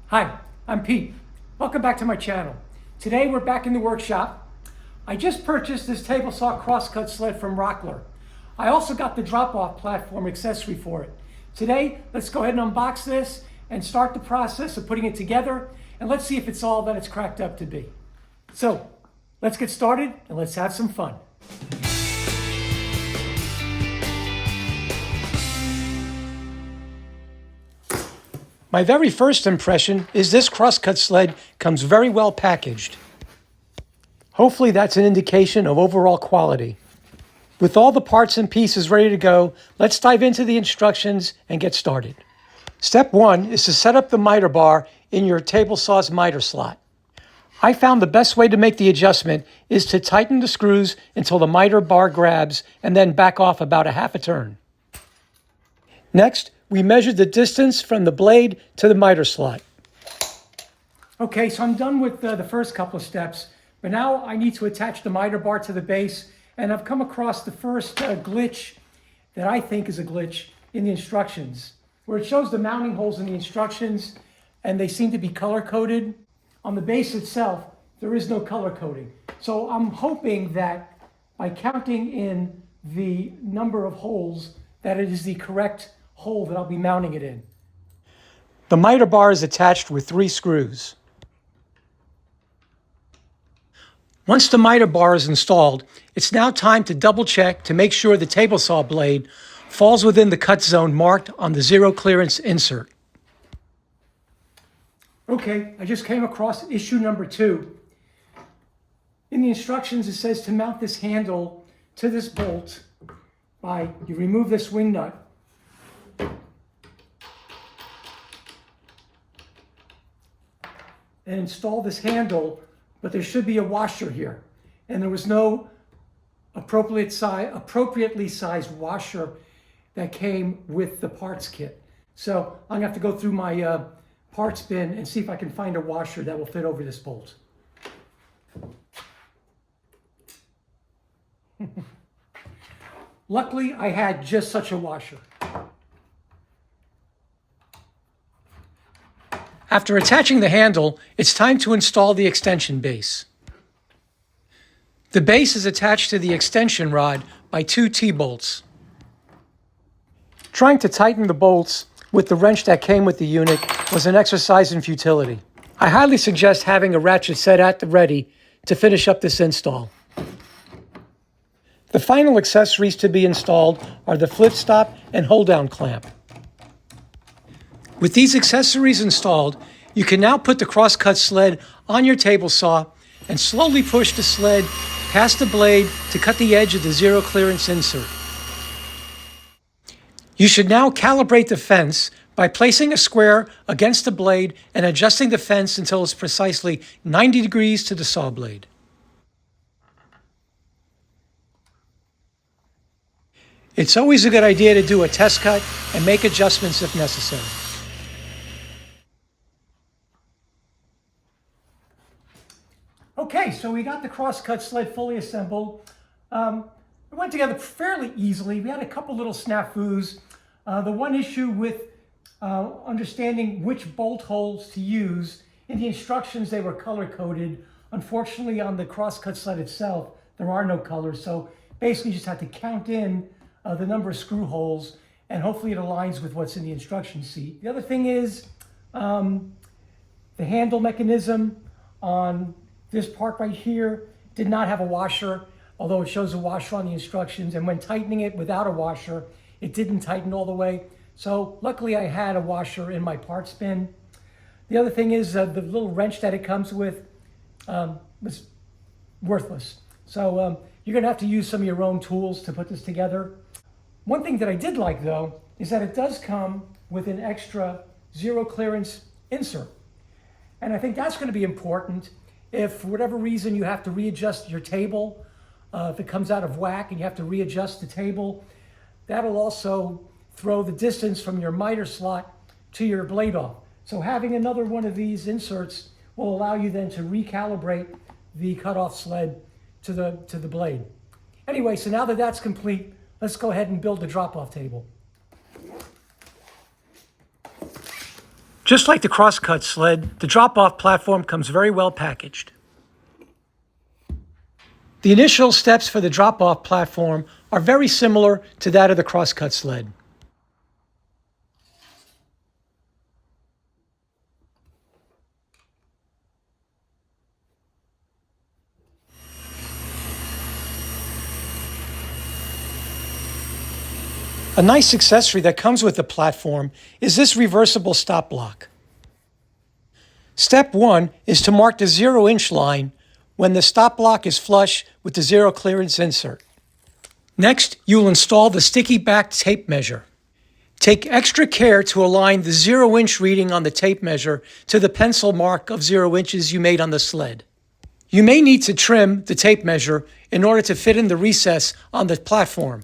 Hi, I'm Pete. Welcome back to my channel. Today we're back in the workshop. I just purchased this table saw crosscut sled from Rockler. I also got the drop-off platform accessory for it. Today, let's go ahead and unbox this and start the process of putting it together, and let's see if it's all that it's cracked up to be. So, let's get started and let's have some fun. My very first impression is this crosscut sled comes very well packaged. Hopefully that's an indication of overall quality. With all the parts and pieces ready to go, let's dive into the instructions and get started. Step 1 is to set up the miter bar in your table saw's miter slot. I found the best way to make the adjustment is to tighten the screws until the miter bar grabs and then back off about a half a turn. Next, we measured the distance from the blade to the miter slot. Okay, so I'm done with the first couple of steps, but now I need to attach the miter bar to the base, and I've come across the first glitch that I think is a glitch in the instructions, where it shows the mounting holes in the instructions, and they seem to be color-coded. On the base itself, there is no color coding. So I'm hoping that by counting in the number of holes, that it is the correct hole that I'll be mounting it in. The miter bar is attached with 3 screws. Once the miter bar is installed, it's now time to double check to make sure the table saw blade falls within the cut zone marked on the zero clearance insert. Okay, I just came across issue number 2. In the instructions, it says to mount this handle to this bolt by you remove this wing nut, and install this handle, but there should be a washer here. And there was no appropriately sized washer that came with the parts kit. So I'm gonna have to go through my parts bin and see if I can find a washer that will fit over this bolt. Luckily, I had just such a washer. After attaching the handle, it's time to install the extension base. The base is attached to the extension rod by 2 T-bolts. Trying to tighten the bolts with the wrench that came with the unit was an exercise in futility. I highly suggest having a ratchet set at the ready to finish up this install. The final accessories to be installed are the flip stop and hold down clamp. With these accessories installed, you can now put the crosscut sled on your table saw and slowly push the sled past the blade to cut the edge of the zero clearance insert. You should now calibrate the fence by placing a square against the blade and adjusting the fence until it's precisely 90 degrees to the saw blade. It's always a good idea to do a test cut and make adjustments if necessary. Okay, so we got the crosscut sled fully assembled. It went together fairly easily. We had a couple little snafus. The one issue with understanding which bolt holes to use, in the instructions they were color-coded. Unfortunately, on the crosscut sled itself, there are no colors, so basically you just have to count in the number of screw holes, and hopefully it aligns with what's in the instruction sheet. The other thing is the handle mechanism on this part right here did not have a washer, although it shows a washer on the instructions, and when tightening it without a washer, it didn't tighten all the way. So luckily I had a washer in my parts bin. The other thing is the little wrench that it comes with was worthless. So you're gonna have to use some of your own tools to put this together. One thing that I did like though, is that it does come with an extra zero clearance insert. And I think that's gonna be important if for whatever reason you have to readjust your table, if it comes out of whack and you have to readjust the table, that'll also throw the distance from your miter slot to your blade off. So having another one of these inserts will allow you then to recalibrate the cutoff sled to the blade. Anyway, so now that that's complete, let's go ahead and build the drop-off table. Just like the crosscut sled, the drop-off platform comes very well packaged. The initial steps for the drop-off platform are very similar to that of the crosscut sled. A nice accessory that comes with the platform is this reversible stop block. Step 1 is to mark the 0-inch line when the stop block is flush with the zero clearance insert. Next, you will install the sticky back tape measure. Take extra care to align the 0-inch reading on the tape measure to the pencil mark of 0 inches you made on the sled. You may need to trim the tape measure in order to fit in the recess on the platform.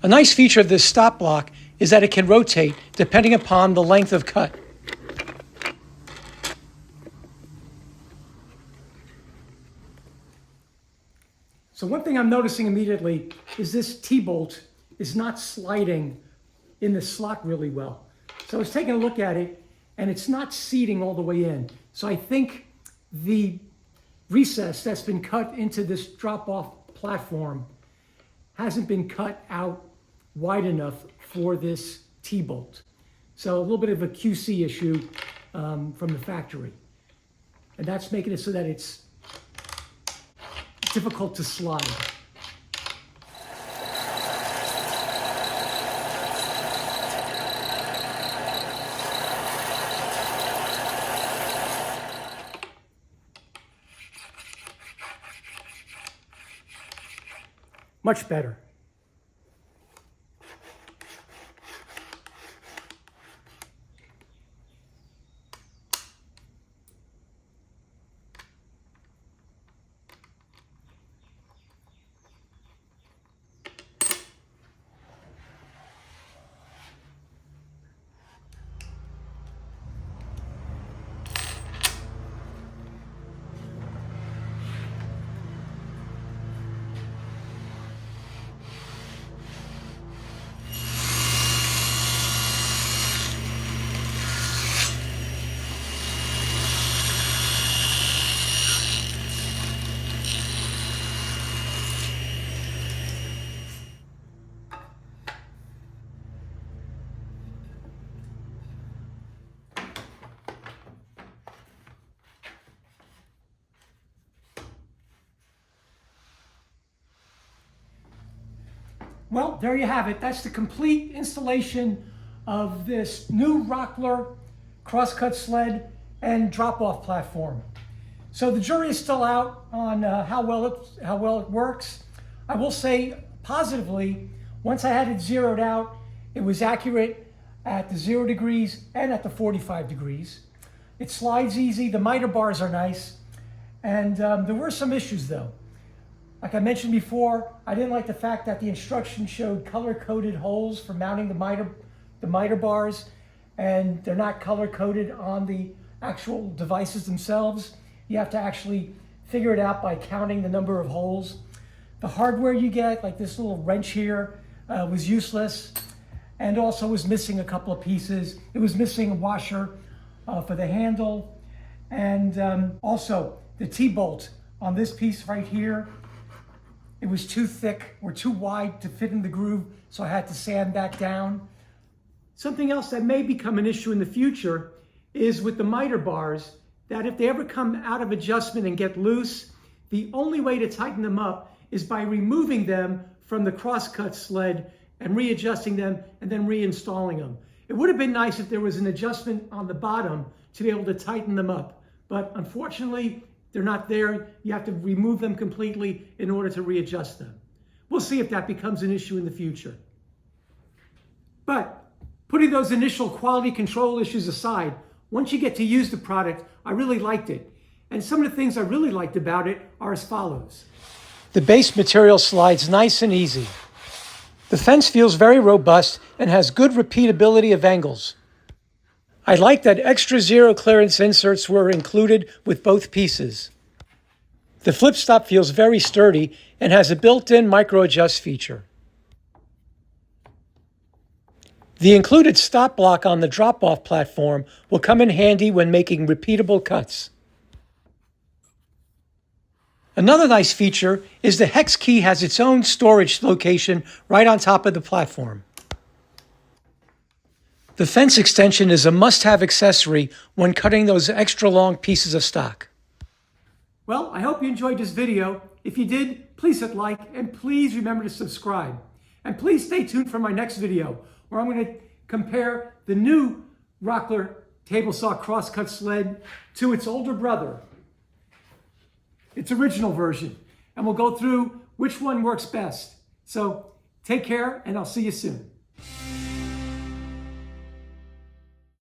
A nice feature of this stop block is that it can rotate depending upon the length of cut. So one thing I'm noticing immediately is this T-bolt is not sliding in the slot really well. So I was taking a look at it and it's not seating all the way in. So I think the recess that's been cut into this drop-off platform hasn't been cut out wide enough for this T-bolt. So a little bit of a QC issue from the factory. And that's making it so that it's difficult to slide. Much better. Well, there you have it. That's the complete installation of this new Rockler crosscut sled and drop-off platform. So the jury is still out on how well it works. I will say positively, once I had it zeroed out, it was accurate at the 0 degrees and at the 45 degrees. It slides easy. The miter bars are nice, and there were some issues though. Like I mentioned before, I didn't like the fact that the instructions showed color-coded holes for mounting the miter bars, and they're not color-coded on the actual devices themselves. You have to actually figure it out by counting the number of holes. The hardware you get, like this little wrench here, was useless, and also was missing a couple of pieces. It was missing a washer for the handle, and also the T-bolt on this piece right here. It was too thick or too wide to fit in the groove, so I had to sand that down. Something else that may become an issue in the future is with the miter bars, that if they ever come out of adjustment and get loose, the only way to tighten them up is by removing them from the crosscut sled and readjusting them and then reinstalling them. It would have been nice if there was an adjustment on the bottom to be able to tighten them up, but unfortunately, they're not there. You have to remove them completely in order to readjust them. We'll see if that becomes an issue in the future. But putting those initial quality control issues aside, once you get to use the product, I really liked it. And some of the things I really liked about it are as follows. The base material slides nice and easy. The fence feels very robust and has good repeatability of angles. I like that extra zero clearance inserts were included with both pieces. The flip stop feels very sturdy and has a built-in micro adjust feature. The included stop block on the drop-off platform will come in handy when making repeatable cuts. Another nice feature is the hex key has its own storage location right on top of the platform. The fence extension is a must-have accessory when cutting those extra long pieces of stock. Well, I hope you enjoyed this video. If you did, please hit like and please remember to subscribe. And please stay tuned for my next video where I'm going to compare the new Rockler Tablesaw Crosscut Sled to its older brother, its original version. And we'll go through which one works best. So take care and I'll see you soon.